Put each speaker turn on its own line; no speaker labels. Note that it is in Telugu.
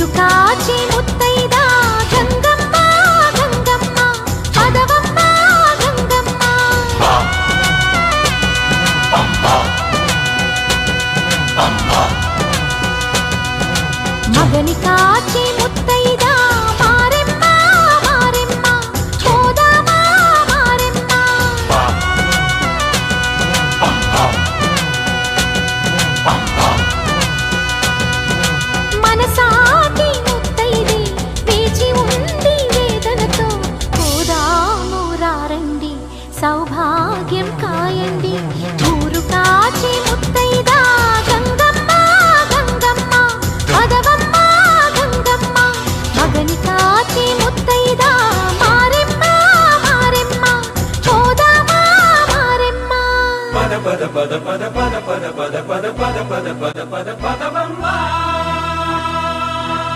ఊరు కాచి ముత్తైదా గంగమ్మ గంగమ్మ పదవమ్మ గంగమ్మ మగని కాచి ముత్తైదా మారెమ్మ మారెమ్మ పోదామా మారెమ్మ మనసాటి ముత్తైదే వేచి ఉంది వేదనతో పోదాము రారండి సౌభాగ్యం కాయండి ఊరు కాచి ముత్తైదా గంగమ్మ గంగమ్మ పదవమ్మ గంగమ్మ మగని కాచి ముత్తైదా మారెమ్మ మారెమ్మ పోదామా మారెమ్మ
పద పద పద పద పద పద పద పద పద పద పద పద పదవమ్మ